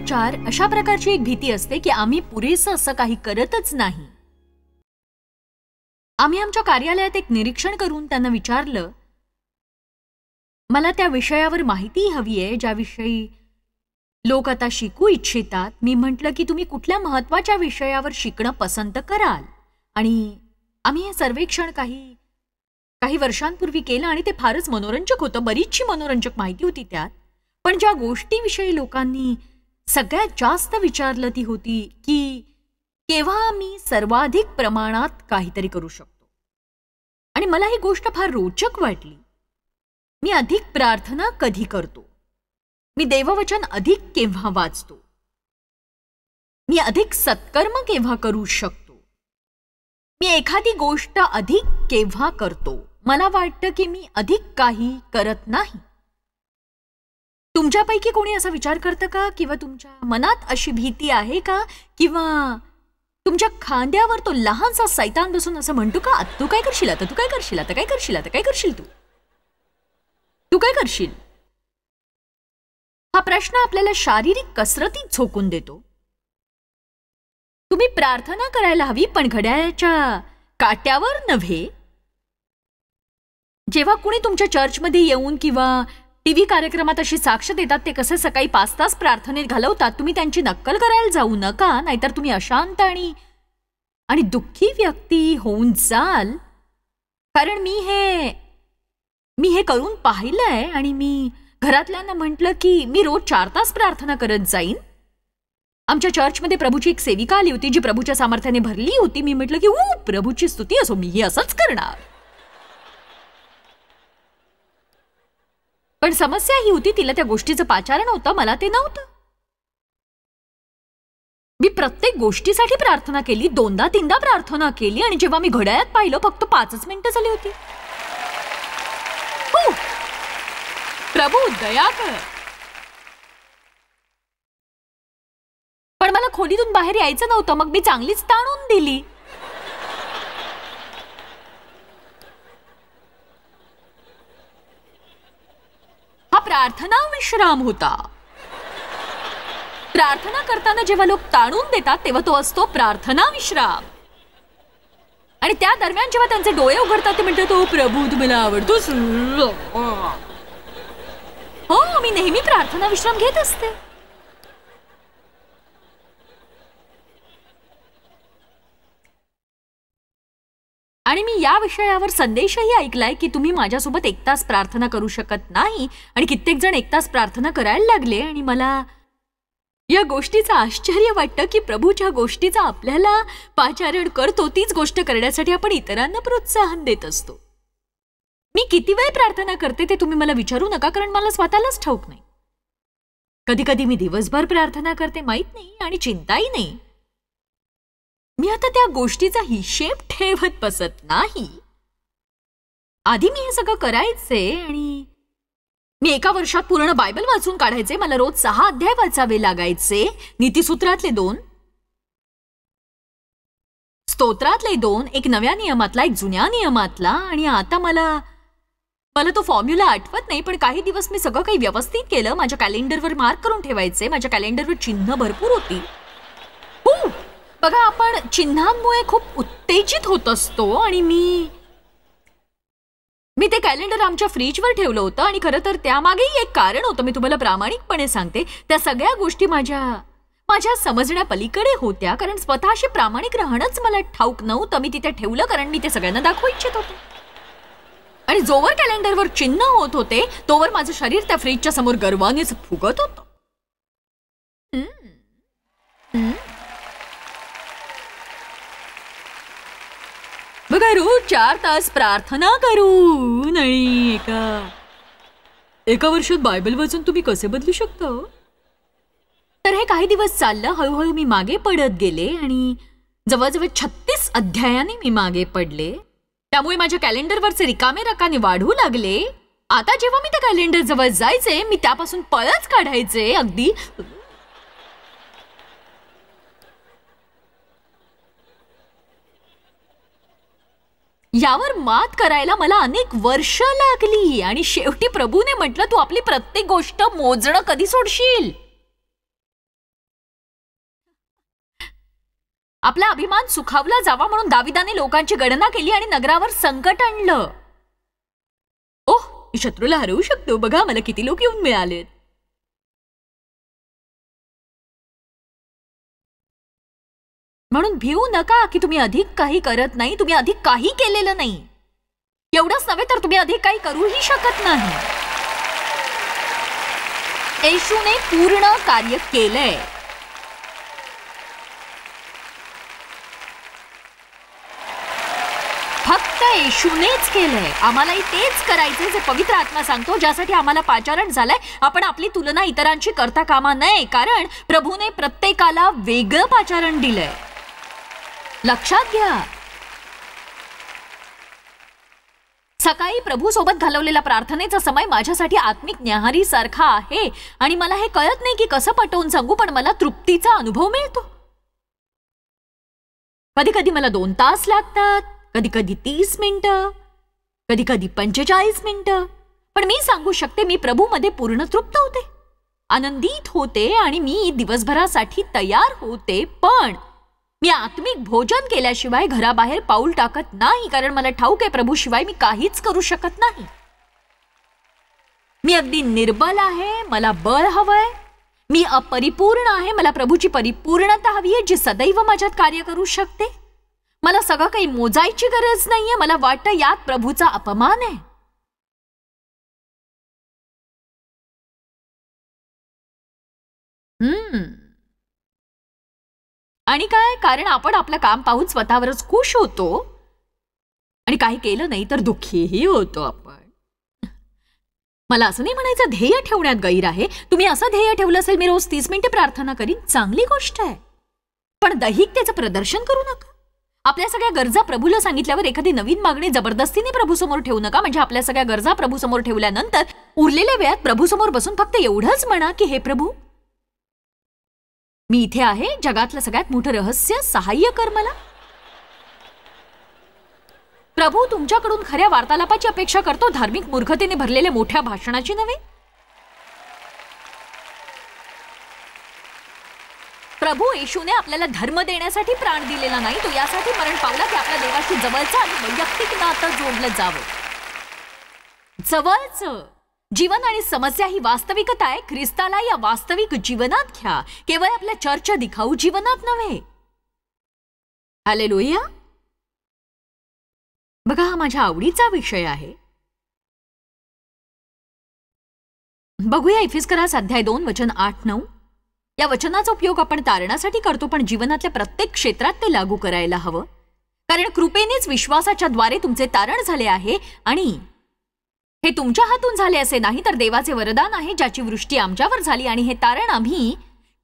4 अशा प्रकारची एक भीती असते की आम्ही पुरेसं असं काही करतच नाही. आम्ही आमच्या कार्यालयात एक निरीक्षण करून त्यांना विचारलं, मला त्या विषयावर माहिती हवी आहे ज्याविषयी लोक आता शिकू इच्छितात. मी म्हटलं की तुम्ही कुठल्या महत्वाच्या विषयावर शिकणं पसंत कराल. आणि आम्ही हे सर्वेक्षण काही वर्षांपूर्वी केलं आणि ते फारच मनोरंजक होतं. बरीचशी मनोरंजक माहिती होती त्यात. पण ज्या गोष्टीविषयी लोकांनी सगळ्यात जास्त विचारलं ती होती की केव्हा मी सर्वाधिक प्रमाणात काहीतरी करू शकतो. आणि मला ही गोष्ट फार रोचक वाटली. मी अधिक प्रार्थना कधी करतो, मी देववचन अधिक केव्हा वाचतो, मी अधिक सत्कर्म केव्हा करू शकतो, मी एखादी गोष्ट अधिक केव्हा करतो. मला वाटतं की मी अधिक काही करत नाही. तुमच्यापैकी कोणी असा विचार करतं का, किंवा तुमच्या मनात अशी भीती आहे का, किंवा तुमच्या खांद्यावर तो लहानसा सैतान बसून असं म्हणतो का, तू काय करशील आता, तू काय करशील आता, काय करशील आता, काय करशील तू काय करशील. हा प्रश्न आपल्याला शारीरिक कसरतीत झोकून देतो. तुम्ही प्रार्थना करायला हवी, पण घड्याळाच्या काट्यावर नव्हे. जेव्हा कुणी तुमच्या चर्चमध्ये येऊन किंवा टीव्ही कार्यक्रमात अशी साक्ष देतात ते कसे सकाळी 5 तास प्रार्थनेत घालवतात, तुम्ही त्यांची नक्कल करायला जाऊ नका, नाहीतर तुम्ही अशांत आणि दुःखी व्यक्ती होऊन जाल. कारण मी हे करून पाहिलंय आणि मी घरातल्यांना म्हटलं की मी रोज 4 तास प्रार्थना करत जाईन. आमच्या चर्चमध्ये प्रभूची एक सेविका आली होती जी प्रभूच्या सामर्थ्याने भरली होती. मी म्हटलं की प्रभूची स्तुती असो, मी असंच करणार. पण समस्या ही होती, तिला त्या गोष्टीचं पाचारण होतं, मला ते नव्हतं. मी प्रत्येक गोष्टीसाठी प्रार्थना केली, 2दा-3दा प्रार्थना केली, आणि जेव्हा मी घड्याळात पाहिलं फक्त 5 मिनिटं झाली होती. प्रभू दया कर. पण मला खोलीतून बाहेर यायचं नव्हतं, मग मी चांगलीच ताणून दिली. हा प्रार्थना विश्राम होता. प्रार्थना करताना जेव्हा लोक ताणून देतात तेव्हा तो असतो प्रार्थना विश्राम. आणि त्या दरम्यान जेव्हा त्यांचे डोळे उघडतात ते म्हणतात, ओ प्रभू तू मला आवडतोस. हो, मी नेहमी प्रार्थना विश्राम घेत असते. आणि मी या विषयावर संदेशही ऐकलाय की तुम्ही माझ्यासोबत 1 तास प्रार्थना करू शकत नाही, आणि कित्येक जण 1 तास प्रार्थना करायला लागले. आणि मला या गोष्टीचं आश्चर्य वाटतं की प्रभू ज्या गोष्टीचा आपल्याला पाचारण करतो तीच गोष्ट करण्यासाठी आपण इतरांना प्रोत्साहन देत असतो. मी किती वेळ प्रार्थना करते ते तुम्ही मला विचारू नका, कारण मला स्वतःलाच ठाऊक नाही. कधी कधी मी दिवसभर प्रार्थना करते, माहित नाही, आणि चिंताही नाही. मी आता त्या गोष्टीचा हिशेब ठेवत बसत नाही. आधी मी हे सगळं करायचे आणि मी एका वर्षात पूर्ण बायबल वाचून काढायचे. मला रोज 6 अध्याय वाचावे लागायचे. नीतिसूत्रातले 2, स्तोत्रातले 2, एक नव्या नियमातला, एक जुन्या नियमातला. आणि आता मला तो फॉर्म्युला आठवत नाही, पण काही दिवस मी सगळं काही व्यवस्थित केलं. माझ्या कॅलेंडरवर मार्क करून ठेवायचे. माझ्या कॅलेंडरवर चिन्ह भरपूर होती. बघा, आपण चिन्हांमुळे खूप उत्तेजित होत असतो. आणि मी ते कॅलेंडर आमच्या फ्रीजवर ठेवलं होतं. आणि खरं तर त्यामागेही एक कारण होतं. मी तुम्हाला प्रामाणिकपणे सांगते, त्या सगळ्या गोष्टी माझ्या समजण्या पलीकडे होत्या, कारण स्वतःशी प्रामाणिक राहणंच मला ठाऊक नव्हतं. मी तिथे ठेवलं कारण मी ते सगळ्यांना दाखवू इच्छित होते. आणि जोवर कॅलेंडरवर चिन्ह होत होते तोवर माझं शरीर त्या फ्रीजच्या समोर गर्वानेच फुगत होतं. बघा, रोज 4 तास प्रार्थना करून आणि एका वर्षात बायबल वाचून तुम्ही कसे बदलू शकता? तर हे काही दिवस चाललं. हळूहळू मी मागे पडत गेले आणि जवळजवळ 36 अध्यायाने मी मागे पडले. त्यामुळे माझ्या कॅलेंडरवरचे रिकामे रकाने वाढू लागले. आता जेव्हा मी त्या कॅलेंडर जवळ जायचे मी त्यापासून पळच काढायचे. अगदी यावर मात करायला मला अनेक वर्ष लागली. आणि शेवटी प्रभूने म्हटलं, तू आपली प्रत्येक गोष्ट मोजणं कधी सोडशील? आपला अभिमान सुखावला जावा म्हणून दाविदाने लोकांची गणना केली आणि नगरावर संकट आणलं. ओह, मी शत्रूला हरवू शकतो, बघा मला किती लोक येऊन मिळालेत. म्हणून भिवू नका की तुम्ही अधिक काही करत नाही, तुम्ही अधिक काही केलेलं नाही. एवढंच नव्हे तर तुम्ही अधिक काही करूही शकत नाही. येशूने पूर्ण कार्य केलंय. फक्त येशूनेच केलंय. आम्हालाही तेच करायचे जे पवित्र आत्मा सांगतो, ज्यासाठी आम्हाला पाचारण झालंय. आपण आपली तुलना इतरांची करता कामा नये, कारण प्रभूने प्रत्येकाला वेगळं पाचारण दिलंय. लक्षात घ्या, सकाळी प्रभू सोबत घालवलेला प्रार्थनेचा समय माझ्यासाठी आत्मिक न्याहारी सारखा आहे आणि मला हे कळत नाही की कसं पटवून सांगू, पण मला तृप्तीचा अनुभव मिळतो. कधी कधी मला 2 तास लागतात, कधी कधी 30 मिनिटं, कधी कधी 45 मिनिटं, पण मी सांगू शकते मी प्रभूमध्ये पूर्ण तृप्त होते, आनंदित होते आणि मी दिवसभरासाठी तयार होते. पण मी आत्मिक भोजन केल्याशिवाय घराबाहेर पाऊल टाकत नाही, कारण मला ठाऊक आहे प्रभूशिवाय मी काहीच करू शकत नाही. मी अगदी निर्बल आहे, मला बळ हवंय. मी अपरिपूर्ण आहे, मला प्रभूची परिपूर्णता हवी आहे जी सदैव माझ्यात कार्य करू शकते. मला सगळं काही मोजायची गरज नाहीये. मला वाटतं यात प्रभूचा अपमान आहे. आणि काय, कारण आपण आपलं काम पाहून स्वतःवरच खुश होतो आणि काही केलं नाही तर दुःखीही होतो आपण. मला असं नाही म्हणायचं ध्येय ठेवण्यात गैर आहे. तुम्ही असं ध्येय ठेवलं असेल मी रोज 30 मिनिटे प्रार्थना करीन, चांगली गोष्ट आहे, पण दैहिकतेचं प्रदर्शन करू नका. आपल्या सगळ्या गरजा प्रभूला सांगितल्यावर एखादी नवीन मागणी जबरदस्तीने प्रभूसमोर ठेवू नका. म्हणजे आपल्या सगळ्या गरजा प्रभूसमोर ठेवल्यानंतर उरलेल्या वेळात प्रभूसमोर बसून फक्त एवढंच म्हणा की हे प्रभू, मी इथे आहे, जगातलं सगळ्यात मोठं रहस्य सहाय्य कर मला. प्रभू तुमच्याकडून खऱ्या वार्तालापाची अपेक्षा करतो, धार्मिक मूर्खतेने भरलेल्या मोठ्या भाषणाची नव्हे. प्रभू येशूने आपल्याला धर्म देण्यासाठी प्राण दिलेला नाही, तो यासाठी मरण पावला की आपल्या देवाशी जवळचं आणि वैयक्तिक नातं जोडलं जावं. जवळचं जीवन आणि समस्या ही वास्तविकता आहे. ख्रिस्ताला या वास्तविक जीवनात घ्या, केवळ आपल्या चर्चा दिखाऊ जीवनात नव्हे. हालेलुया. बघा, हा माझ्या आवडीचा विषय आहे. बघूया इफिस्करास अध्याय 2 वचन 8-9. या वचनाचा उपयोग आपण तारणासाठी करतो, पण जीवनातल्या प्रत्येक क्षेत्रात ते लागू करायला हवं. कारण कृपेनेच विश्वासाच्या द्वारे तुमचे तारण झाले आहे आणि हे तुमच्या हातून झाले असे नाही, तर देवाचे वरदान आहे, ज्याची वृष्टी आमच्यावर झाली. आणि हे तारण आम्ही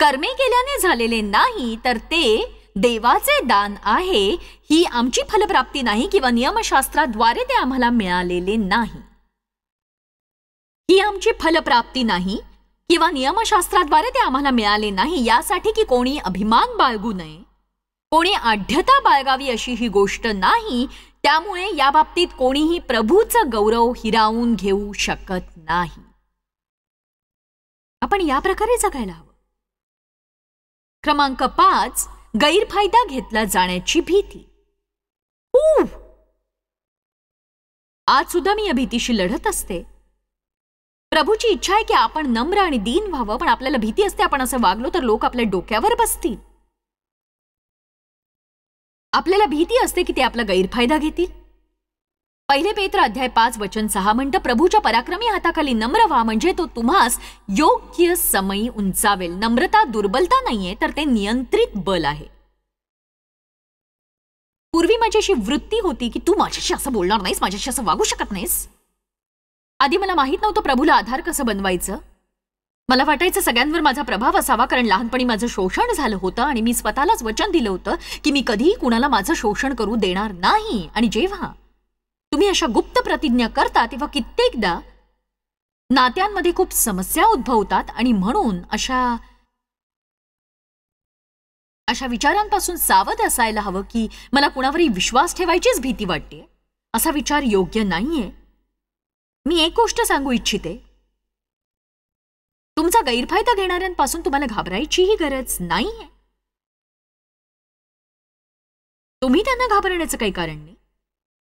कर्मे केल्याने झालेले नाही, तर ते देवाचे दान आहे. ही आमची फलप्राप्ती नाही किंवा नियमशास्त्राद्वारे ते आम्हाला मिळालेले नाही. ही आमची फलप्राप्ती नाही किंवा नियमशास्त्राद्वारे ते आम्हाला मिळाले नाही, यासाठी की कोणी अभिमान बाळगू नये, कोणी आढ्यता बाळगावी अशी ही गोष्ट नाही. त्यामुळे या बाबतीत कोणीही प्रभूचा गौरव हिरावून घेऊ शकत नाही. आपण या प्रकारे जगायला हवं. क्रमांक 5, गैरफायदा घेतला जाण्याची भीती. आज सुद्धा मी या भीतीशी लढत असते. प्रभूची इच्छा आहे की आपण नम्र आणि दीन व्हावं, पण आपल्याला भीती असते आपण असं वागलो तर लोक आपल्या डोक्यावर बसतील. आपल्याला भीती असते की ते आपला गैरफायदा घेतील. 1 पेत्र अध्याय 5 वचन 6 म्हणतं, प्रभूच्या पराक्रमी हाताखाली नम्र व्हा, म्हणजे तो तुम्हास योग्य समयी उंचावेल. नम्रता दुर्बलता नाहीये, तर ते नियंत्रित बल आहे. पूर्वी माझी अशी वृत्ती होती की तू माझ्याशी असं बोलणार नाहीस, माझ्याशी असं वागू शकत नाहीस. आधी मला माहित नव्हतं प्रभूला आधार कसं बनवायचं. मला वाटायचं सगळ्यांवर माझा प्रभाव असावा, कारण लहानपणी माझं शोषण झालं होतं आणि मी स्वतःलाच वचन दिलं होतं की मी कधीही कुणाला माझं शोषण करू देणार नाही. आणि जेव्हा तुम्ही अशा गुप्त प्रतिज्ञा करता तेव्हा कित्येकदा नात्यांमध्ये खूप समस्या उद्भवतात. आणि म्हणून अशा विचारांपासून सावध असायला हवं की मला कुणावरही विश्वास ठेवायचीच भीती वाटते. असा विचार योग्य नाहीये. मी एक गोष्ट सांगू इच्छिते, तुमचा गैरफायदा घेणाऱ्यांपासून तुम्हाला घाबरायचीही गरज नाहीये. तुम्ही त्यांना घाबरण्याचं काही कारण नाही.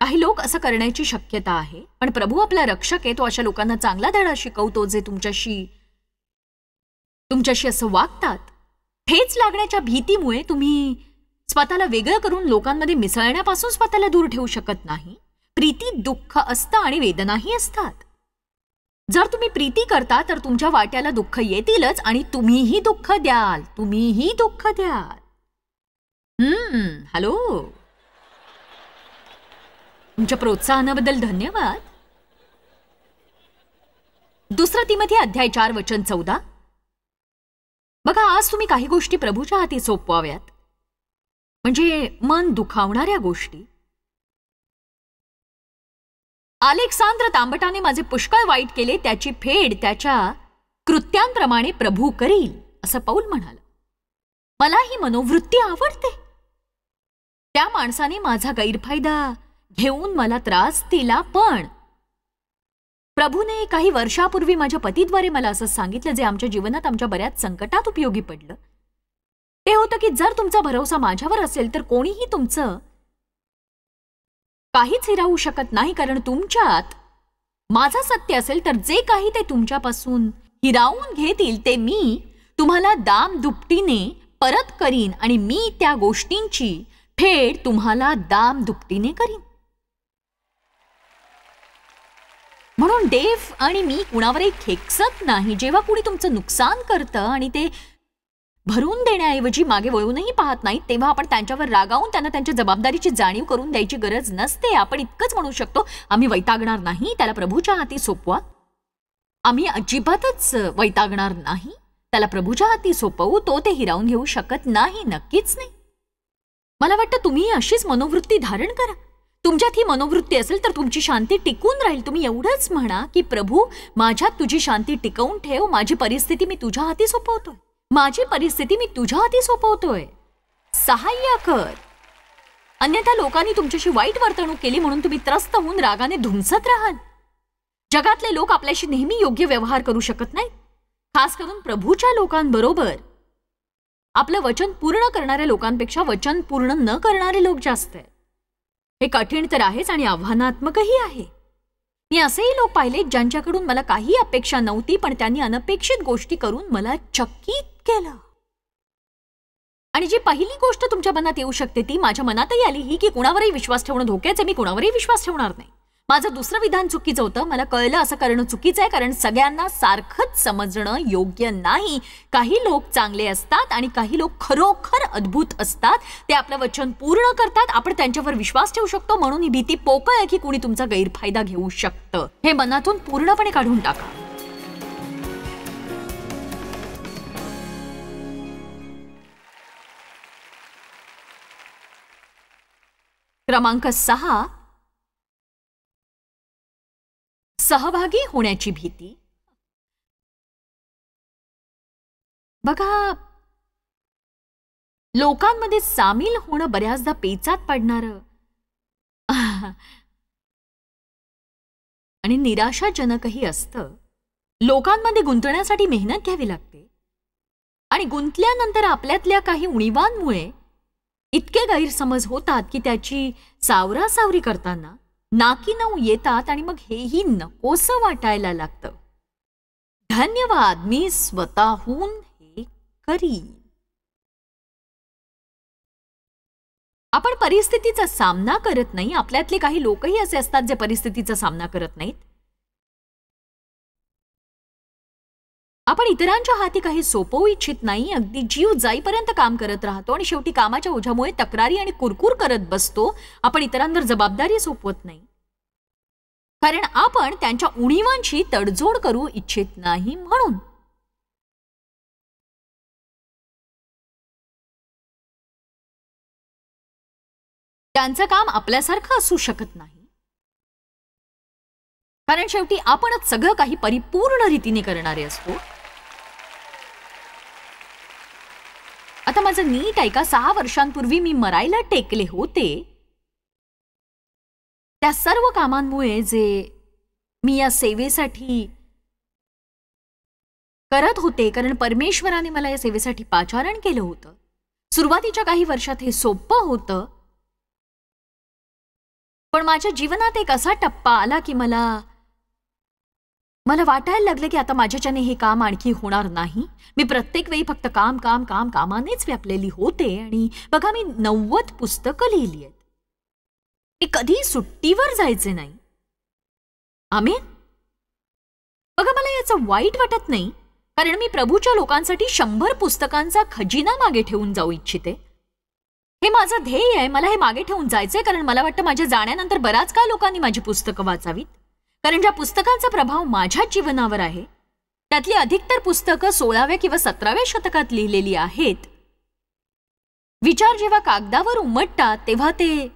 काही लोक असं करण्याची शक्यता आहे, पण प्रभू आपला रक्षक आहे. तो अशा लोकांना चांगला धडा शिकवतो जे तुमच्याशी असं वागतात. ठेच लागण्याच्या भीतीमुळे तुम्ही स्वतःला वेगळं करून लोकांमध्ये मिसळण्यापासून स्वतःला दूर ठेवू शकत नाही. प्रीतीत दुःख असतं आणि वेदनाही असतात. जर तुम्ही प्रीती करता तर तुमच्या वाट्याला दुःख येतीलच आणि तुम्हीही दुःख द्याल. हॅलो, तुमच्या प्रोत्साहनाबद्दल धन्यवाद. 2 तिमोथी अध्याय 4 वचन 14. बघा, आज तुम्ही काही गोष्टी प्रभूच्या हाती सोपवाव्यात, म्हणजे मन दुखावणाऱ्या गोष्टी. अलेक्सांद्र तांबटाने माझे पुष्कळ वाईट केले, त्याची फेड त्याच्या कृत्यांप्रमाणे प्रभू करील, असं पौल म्हणाला. मला ही मनोवृत्ती आवडते. त्या माणसाने माझा गैरफायदा घेऊन मला त्रास दिला, पण प्रभूने काही वर्षापूर्वी माझ्या पतीद्वारे मला असं सांगितलं जे आमच्या जीवनात आमच्या बऱ्याच संकटात उपयोगी पडलं. ते होतं की जर तुमचा भरोसा माझ्यावर असेल तर कोणीही तुमचं काहीच हिरावू शकत नाही, कारण तुमच्यात माझं सत्य असेल तर जे काही ते तुमच्यापासून हिरावून घेतील ते मी तुम्हाला दाम दुपटीने परत करीन आणि मी त्या गोष्टींची फेड तुम्हाला दाम दुपटीने करीन. म्हणून डेव्ह आणि मी कुणावरही खेकसत नाही. जेव्हा कुणी तुमचं नुकसान करतं आणि ते भरून देण्याऐवजी मागे वळूनही पाहत नाही, तेव्हा आपण त्यांच्यावर रागावून त्यांना त्यांच्या जबाबदारीची जाणीव करून द्यायची गरज नसते. आपण इतकंच म्हणू शकतो, आम्ही वैतागणार नाही, त्याला प्रभूच्या हाती सोपवा. आम्ही अजिबातच वैतागणार नाही, त्याला प्रभूच्या हाती सोपवू. तो ते हिरावून घेऊ शकत नाही, नक्कीच नाही. मला वाटतं तुम्ही अशीच मनोवृत्ती धारण करा. तुमच्यात ही मनोवृत्ती असेल तर तुमची शांती टिकून राहील. तुम्ही एवढंच म्हणा की प्रभू, माझ्यात तुझी शांती टिकवून ठेव. माझी परिस्थिती मी तुझ्या हाती सोपवतोय. सहाय्य कर. अन्यथा लोकांनी तुमच्याशी वाईट वर्तणूक केली म्हणून तुम्ही त्रस्त होऊन रागाने धुमसत राहाल. जगातले लोक आपल्याशी नेहमी योग्य व्यवहार करू शकत नाहीत. खास करून प्रभूच्या लोकांबरोबर आपलं वचन पूर्ण करणाऱ्या लोकांपेक्षा वचन पूर्ण न करणारे लोक जास्त आहेत. हे कठीण तर आहेच आणि आव्हानात्मकही आहे. मी असेही लोक पाहिले ज्यांच्याकडून मला काही अपेक्षा नव्हती, पण त्यांनी अनपेक्षित गोष्टी करून मला चकित केलं. आणि जी पहिली गोष्ट तुमच्या मनात येऊ शकते ती माझ्या मनातही आली, ही की कुणावरही विश्वास ठेवणं धोक्याचे. मी कुणावरही विश्वास ठेवणार नाही. माझं दुसरं विधान चुकीचं होतं. मला कळलं असं करणं चुकीचं आहे, कारण सगळ्यांना सारखंच समजणं योग्य नाही. काही लोक चांगले असतात आणि काही लोक खरोखर अद्भुत असतात. ते आपलं वचन पूर्ण करतात. आपण त्यांच्यावर विश्वास ठेवू शकतो. म्हणून ही भीती पोकळ आहे की कुणी तुमचा गैरफायदा घेऊ शकतं. हे मनातून पूर्णपणे काढून टाका. क्रमांक 6, सहभागी होण्याची भीती. बघा, लोकांमध्ये सामील होणं बऱ्याचदा पेचात पडणारं आणि निराशाजनकही असतं. लोकांमध्ये गुंतण्यासाठी मेहनत घ्यावी लागते आणि गुंतल्यानंतर आपल्यातल्या काही उणीवांमुळे इतके गैरसमज होतात की त्याची सावरासावरी करताना नाकीनऊ येतात आणि मग हेही नकोसं वाटायला लागतं. धन्यवाद, मी स्वतःहून हे करीन. आपण परिस्थितीचा सामना करत नाही. आपल्यातले काही लोकही असे असतात जे परिस्थितीचा सामना करत नाहीत. आपण इतरांच्या हाती काही सोपवू इच्छित नाही. अगदी जीव जाईपर्यंत काम करत राहतो आणि शेवटी कामाच्या ओझ्यामुळे तक्रारी आणि कुरकुर करत बसतो. आपण इतरांवर जबाबदारी सोपवत नाही, कारण आपण त्यांच्या उणीवांची तडजोड करू इच्छित नाही. म्हणून त्यांचं काम आपल्यासारखं असू शकत नाही, कारण शेवटी आपणच सगळं काही परिपूर्ण रीतीने करणारे असतो. आता माझं नीट ऐका. 6 वर्षांपूर्वी मी मरायला टेकले होते. त्या सर्व कामांमुळे जे मी या सेवेसाठी करत होते, कारण परमेश्वराने मला या सेवेसाठी पाचारण केलं होतं. सुरुवातीच्या काही वर्षात हे सोपं होतं, पण माझ्या जीवनात एक असा टप्पा आला की मला वाटायला लागलं की आता माझ्याच्याने हे काम आणखी होणार नाही. मी प्रत्येक वेळी फक्त काम काम काम कामानेच व्यापलेली होते. आणि बघा, मी 90 पुस्तकं लिहिली आहेत. मी कधी सुट्टीवर जायचे नाही. आमेन. बघा, मला याचं वाईट वाटत नाही, कारण मी प्रभूच्या लोकांसाठी 100 पुस्तकांचा खजिना मागे ठेवून जाऊ इच्छिते. हे माझं ध्येय आहे. मला हे मागे ठेवून जायचंय, कारण मला वाटतं माझ्या जाण्यानंतर बराच काळ लोकांनी माझी पुस्तकं वाचावीत. कारण ज्या पुस्तकांचा प्रभाव माझ्या जीवनावर आहे त्यातली अधिकतर पुस्तकं 16व्या किंवा 17व्या शतकात लिहिलेली आहेत. विचार जेव्हा कागदावर उमटतात तेव्हा ते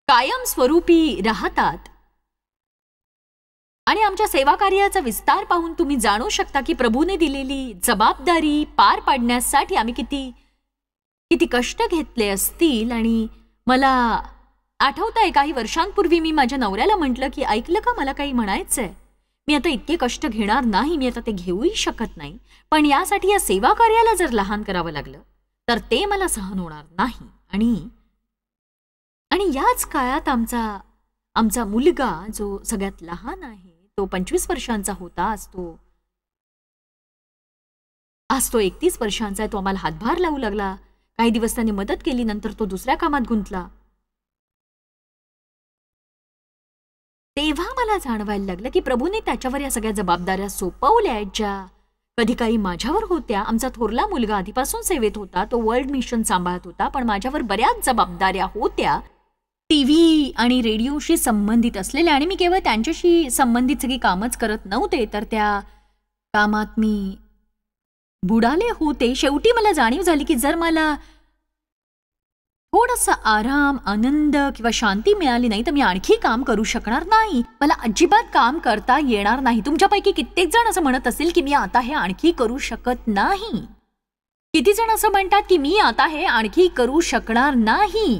कायमस्वरूपी राहतात. आणि आमच्या सेवा कार्याचा विस्तार पाहून तुम्ही जाणू शकता की प्रभूने दिलेली जबाबदारी पार पाडण्यासाठी आम्ही किती कष्ट घेतले असतील. आणि मला आठवतंय, काही वर्षांपूर्वी मी माझ्या नवऱ्याला म्हटलं की ऐकलं का, मला काही म्हणायचंय. मी आता इतके कष्ट घेणार नाही, मी आता ते घेऊही शकत नाही. पण यासाठी या सेवा कार्याला जर लहान करावं लागलं तर ते मला सहन होणार नाही. आणि याच काळात आमचा मुलगा जो सगळ्यात लहान आहे, तो 25 वर्षांचा होता. आज तो 31 वर्षांचा आहे. तो आम्हाला हातभार लावू लागला. काही दिवस त्याने मदत केली, नंतर तो दुसऱ्या कामात गुंतला. तेव्हा मला जाणवायला लागलं की प्रभूने त्याच्यावर या सगळ्या जबाबदाऱ्या सोपवल्या आहेत, ज्या कधी काही माझ्यावर होत्या. आमचा थोरला मुलगा आधीपासून सेवेत होता, तो वर्ल्ड मिशन सांभाळत होता, पण माझ्यावर बऱ्याच जबाबदाऱ्या होत्या टीव्ही आणि रेडिओशी संबंधित असलेल्या. आणि मी केवळ त्यांच्याशी संबंधित सगळी कामच करत नव्हते, तर त्या कामात मी बुडाले होते. शेवटी मला जाणीव झाली की जर मला थोडासा आराम, आनंद किंवा शांती मिळाली नाही तर मी आणखी काम करू शकणार नाही. मला अजिबात काम करता येणार नाही. तुमच्यापैकी कित्येक जण असं म्हणत असेल की मी आता हे आणखी करू शकत नाही. किती जण असं म्हणतात की मी आता हे आणखी करू शकणार नाही.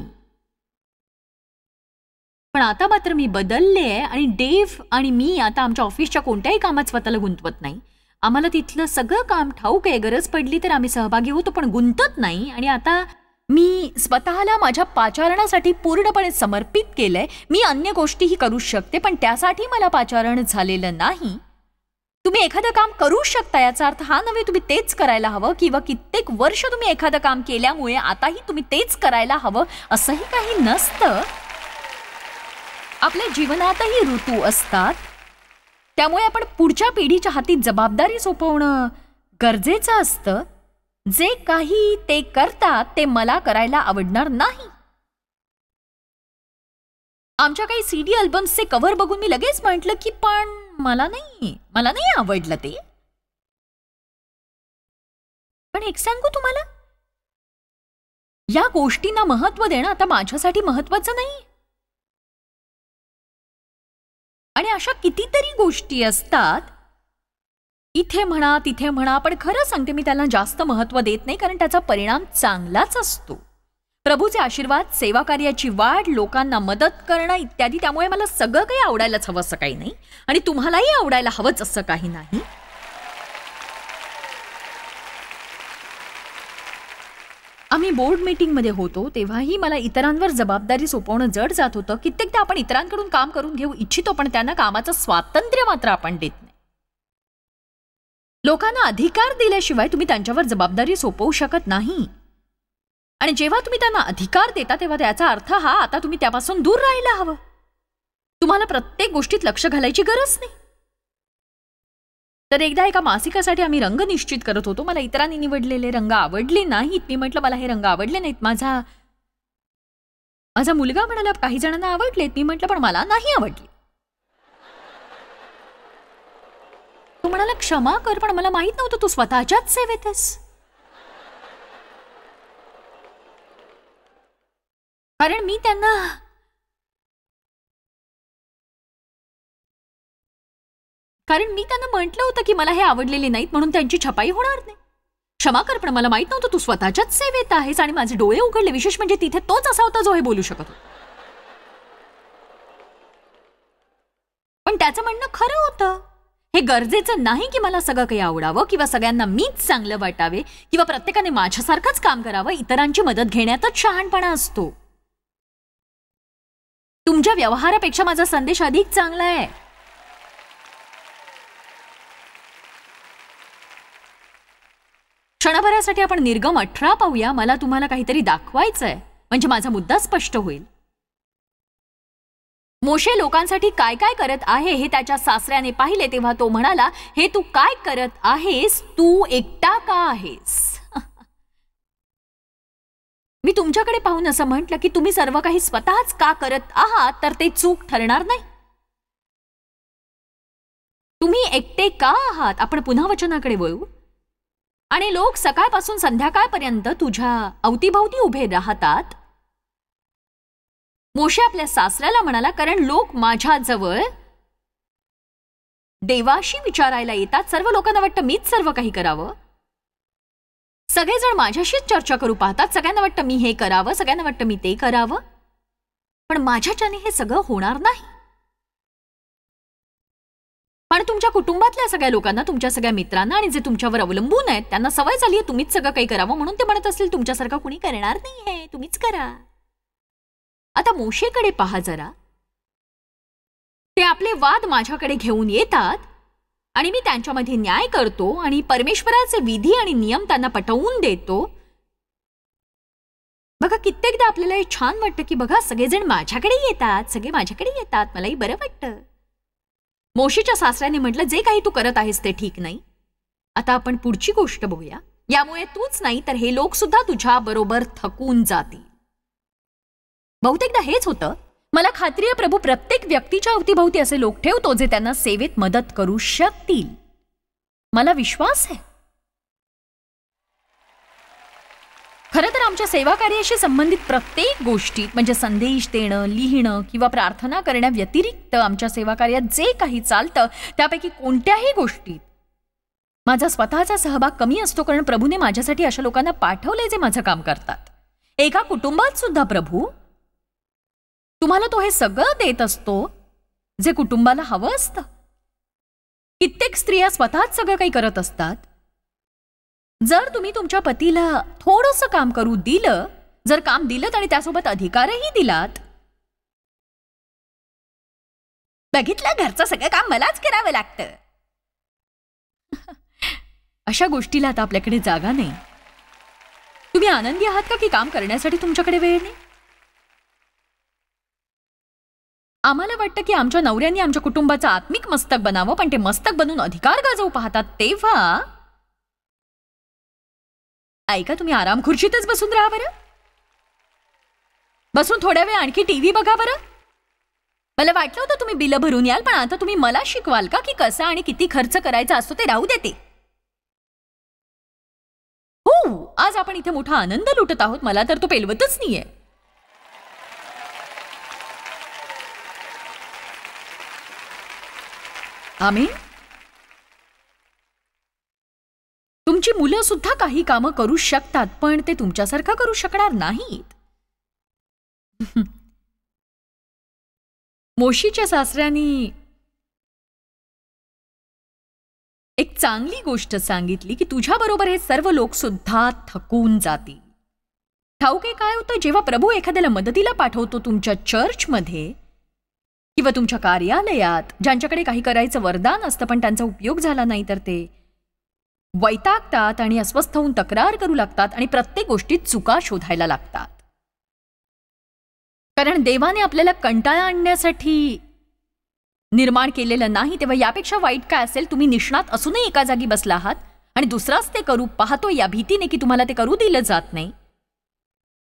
पण आता मात्र मी बदलले आणि डेव्ह आणि मी आता आमच्या ऑफिसच्या कोणत्याही कामात स्वतःला गुंतवत नाही. आम्हाला तिथलं सगळं काम ठाऊक आहे. गरज पडली तर आम्ही सहभागी होतो, पण गुंतत नाही. आणि आता मी स्वतःला माझ्या पाचारणासाठी पूर्णपणे समर्पित केलंय. मी अन्य गोष्टीही करू शकते, पण त्यासाठी मला पाचारण झालेलं नाही. तुम्ही एखादं काम करू शकता याचा अर्थ हा नव्हे तुम्ही तेच करायला हवं, किंवा कित्येक वर्ष तुम्ही एखादं काम केल्यामुळे आताही तुम्ही तेच करायला हवं असंही काही नसतं. आपल्या जीवनातही ऋतू असतात, त्यामुळे आपण पुढच्या पिढीच्या हाती जबाबदारी सोपवणं गरजेचं असतं. जे काही ते करतात ते मला करायला आवडणार नाही. आमच्या काही सीडी अल्बम्सचे कव्हर बघून मी लगेच म्हटलं की पण मला नाही आवडलं ते. पण एक सांगू तुम्हाला, या गोष्टींना महत्त्व देणं आता माझ्यासाठी महत्त्वाचं नाही. आणि अशा कितीतरी गोष्टी असतात, इथे म्हणा तिथे म्हणा, पण खरं सांगते मी त्याला जास्त महत्त्व देत नाही, कारण त्याचा परिणाम चांगलाच असतो. प्रभूचे आशीर्वाद, सेवा कार्याची वाढ, लोकांना मदत करणं इत्यादी. त्यामुळे मला सगळं काही आवडायलाच हवं असं काही नाही, आणि तुम्हालाही आवडायला हवंच असं काही नाही. आम्ही बोर्ड मीटिंगमध्ये होतो तेव्हाही मला इतरांवर जबाबदारी सोपवणं जड जात होतं. कित्येकदा आपण इतरांकडून काम करून घेऊ इच्छितो, पण त्यांना कामाचं स्वातंत्र्य मात्र आपण देत नाही. लोकांना अधिकार दिल्याशिवाय तुम्ही त्यांच्यावर जबाबदारी सोपवू शकत नाही. आणि जेव्हा तुम्ही त्यांना अधिकार देता तेव्हा त्याचा अर्थ हा, आता तुम्ही त्यापासून दूर राहायला हवं. तुम्हाला प्रत्येक गोष्टीत लक्ष घालायची गरज नाही. तर एकदा एका मासिकासाठी आम्ही रंग निश्चित करत होतो. मला इतरांनी निवडलेले रंग आवडले नाहीत. मी म्हटलं मला हे रंग आवडले नाहीत. माझा मुलगा म्हणाला काही जणांना आवडलेत. मी म्हटलं पण मला नाही आवडले. तो म्हणाला क्षमा कर, पण मला माहित नव्हतं तू स्वतःच्याच सेवेत आहेस. कारण मी त्यांना म्हटलं होतं की मला हे आवडलेले नाहीत म्हणून त्यांची छपाई होणार नाही. क्षमा कर, पण मला माहित नव्हतं तू स्वतःच्याच सेवेत आहेस. आणि माझे डोळे उघडले. विशेष म्हणजे तिथे तोच असा होता जो हे बोलू शकत होता. पण त्याचं म्हणणं खरं होतं. हे गरजेचं नाही की मला सगळं काही आवडावं किंवा सगळ्यांना मीच चांगलं वाटावे किंवा प्रत्येकाने माझ्यासारखंच काम करावं. इतरांची मदत घेण्यातच शहाणपणा असतो. तुमच्या तुझ्या व्यवहारापेक्षा माझा संदेश अधिक चांगला आहे. क्षणभरासाठी आपण निर्गम 18 पाहूया. मला तुम्हाला काहीतरी दाखवायचंय, म्हणजे माझा मुद्दा स्पष्ट होईल. मोशे लोकांसाठी काय काय करत आहे हे त्याच्या सासऱ्याने पाहिले तेव्हा तो म्हणाला, हे तू काय करत आहेस? तू एकटा का आहेस? मी तुमच्याकडे पाहून असं म्हटलं की तुम्ही सर्व काही स्वतःच का करत आहात, तर ते चूक ठरणार नाही. तुम्ही एकटे का आहात? आपण पुन्हा वचनाकडे वळू. आणि लोक सकाळपासून संध्याकाळपर्यंत तुझ्या अवतीभोवती उभे राहतात. मोशे आपल्या सासऱ्याला म्हणाला, कारण लोक माझ्याजवळ देवाशी विचारायला येतात. सर्व लोकांना वाटतं मीच सर्व काही करावं. सगळेजण माझ्याशीच चर्चा करू पाहतात. सगळ्यांना वाटतं मी हे करावं, सगळ्यांना वाटतं मी ते करावं. पण माझ्याच्याने हे सगळं होणार नाही. पण तुमच्या कुटुंबातल्या सगळ्या लोकांना, तुमच्या सगळ्या मित्रांना आणि जे तुमच्यावर अवलंबून आहेत त्यांना सवय झाली आहे तुम्हीच सगळं काही करावं, म्हणून ते म्हणत असतील तुमच्यासारखं कुणी करणार नाहीये, तुम्हीच करा. आता मोशेकडे पहा जरा. ते आपले वाद माझ्याकडे घेऊन येतात आणि मी त्यांच्यामध्ये न्याय करतो आणि परमेश्वराचे विधी आणि नियम त्यांना पटवून देतो. बघा, कित्येकदा आपल्याला हे छान वाटतं की बघा सगळेजण माझ्याकडे येतात, सगळे माझ्याकडे येतात, मलाही बरं वाटतं. मोशेच्या सासऱ्याने म्हटलं, जे काही तू करत आहेस ते ठीक नाही. आता आपण पुढची गोष्ट बघूया. यामुळे तूच नाही तर हे लोक सुद्धा तुझ्या बरोबर थकून जातील. बहुतेकदा हेच होतं. मला खात्री आहे प्रभू प्रत्येक व्यक्तीच्या अवतीभोवती असे लोक ठेवतो जे त्यांना सेवेत मदत करू शकतील. मला विश्वास आहे. खरं तर आमच्या सेवा कार्याशी संबंधित प्रत्येक गोष्टीत, म्हणजे संदेश देणं, लिहिणं किंवा प्रार्थना करण्या व्यतिरिक्त आमच्या सेवा कार्यात जे काही चालतं त्यापैकी कोणत्याही गोष्टीत माझा स्वतःचा सहभाग कमी असतो. कारण प्रभूने माझ्यासाठी अशा लोकांना पाठवले जे माझं काम करतात. एका कुटुंबात सुद्धा प्रभू तुम्हाला तो हे सगळं देत असतो जे कुटुंबाला हवं असतं. कित्येक स्त्रिया स्वतःच सगळं काही करत असतात. जर तुम्ही तुमच्या पतीला थोडंसं काम करू दिलं, जर काम दिलं आणि त्यासोबत अधिकारही दिलात, बघितलं घरचं सगळं काम मलाच करावं लागतं, अशा गोष्टीला आता आपल्याकडे जागा नाही. तुम्ही आनंदी आहात का की काम करण्यासाठी तुमच्याकडे वेळ नाही? आम्हाला वाटतं की आमच्या नवऱ्यांनी आमच्या कुटुंबाचं आत्मिक मस्तक बनावं, पण ते मस्तक बनून अधिकार गाजवू पाहतात. तेव्हा ऐका, तुम्ही आराम खुर्चीतच बसून राहा बरं. बसून थोड्या वेळ आणखी टीव्ही बघा बरं. मला वाटलं होतं तुम्ही बिलं भरून याल, पण आता तुम्ही मला शिकवाल का की कसा आणि किती खर्च करायचा असतो ते राहू देते. हो, आज आपण इथे मोठा आनंद लुटत आहोत. मला तर तो पेलवतच नाहीये. आमेन. तुमची मुलं सुद्धा काही कामं करू शकतात, पण ते तुमच्यासारखं करू शकणार नाहीत. मोशीच्या सासऱ्यांनी एक चांगली गोष्ट सांगितली की तुझ्याबरोबर हे सर्व लोक सुद्धा थकून जातील. ठाऊके काय होतं, जेव्हा प्रभू एखाद्याला मदतीला पाठवतो तुमच्या चर्चमध्ये किंवा तुमच्या कार्यालयात, ज्यांच्याकडे काही करायचं वरदान असतं पण त्यांचा उपयोग झाला नाही, तर ते वैतागतात आणि अस्वस्थ होऊन तक्रार करू लागतात आणि प्रत्येक गोष्टीत चुका शोधायला लागतात. कारण देवाने आपल्याला कंटाळा आणण्यासाठी निर्माण केलेलं नाही. तेव्हा यापेक्षा वाईट काय असेल, तुम्ही निष्णात असूनही एका जागी बसला आहात आणि दुसराच ते करू पाहतो या भीतीने की तुम्हाला ते करू दिलं जात नाही,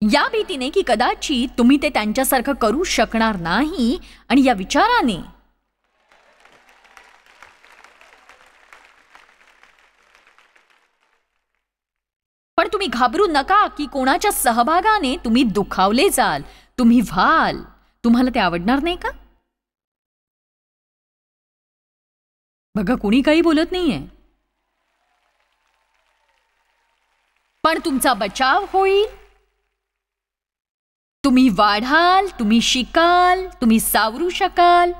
या भीतीने की कदाचित तुम्ही ते त्यांच्यासारखं करू शकणार नाही, आणि या विचाराने पण तुम्ही घाबरू नका की कोणाच्या सहभागाने तुम्ही दुखावले जाल, तुम्ही व्हाल. तुम्हाला ते आवडणार नाही का? बघा, कुणी काही बोलत नाहीये, पण तुमचा बचाव होईल. तुम्ही वाढाल, तुम्ही शिकाल, तुम्ही सावरू शकाल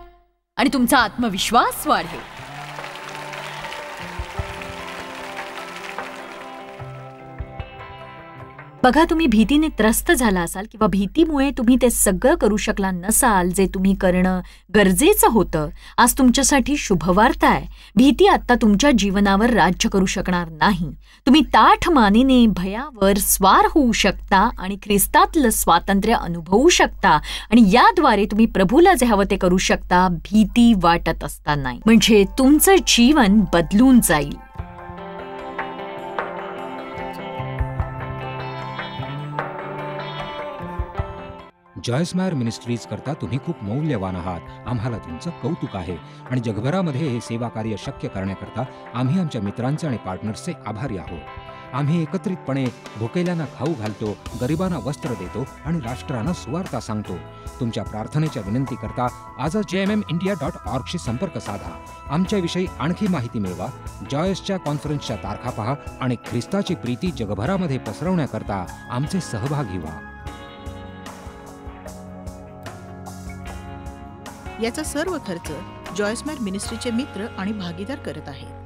आणि तुमचा आत्मविश्वास वाढेल. बघा, तुम्ही भीतीने त्रस्त झाला असाल किंवा भीतीमुळे तुम्ही ते सगळं करू शकला नसाल जे तुम्ही करणं गरजेचं होतं. आज तुमच्यासाठी शुभवार्ता आहे. भीती आता तुमच्या जीवनावर राज्य करू शकणार नाही. तुम्ही ताठ मानेने भयावर स्वार होऊ शकता आणि ख्रिस्तातलं स्वातंत्र्य अनुभवू शकता आणि याद्वारे तुम्ही प्रभूला जे हवं ते करू शकता, भीती वाटत असताना. म्हणजे तुमचं जीवन बदलून जाईल. जॉयस मायर मिनिस्ट्रीज करता तुम्ही खूप मौल्यवान आहात. आम्हाला तुमचं कौतुक आहे आणि जगभरामध्ये हे सेवा कार्य शक्य करण्याकरता आम्ही आमच्या मित्रांचे आणि पार्टनर्सचे आभारी आहोत. आम्ही एकत्रितपणे भुकेल्यांना खाऊ घालतो, गरिबांना वस्त्र देतो आणि राष्ट्रांना सुवार्ता सांगतो. तुमच्या प्रार्थनेच्या विनंती करता आजच jmmindia.org शी संपर्क साधा. आमच्याविषयी आणखी माहिती मिळवा. जॉयसच्या कॉन्फरन्सच्या तारखा पहा आणि ख्रिस्ताची प्रीती जगभरामध्ये पसरवण्याकरता आमचे सहभागी व्हा. याचा सर्व खर्च जॉयस मायर मिनिस्ट्रीचे मित्र आणि भागीदार करत आहेत.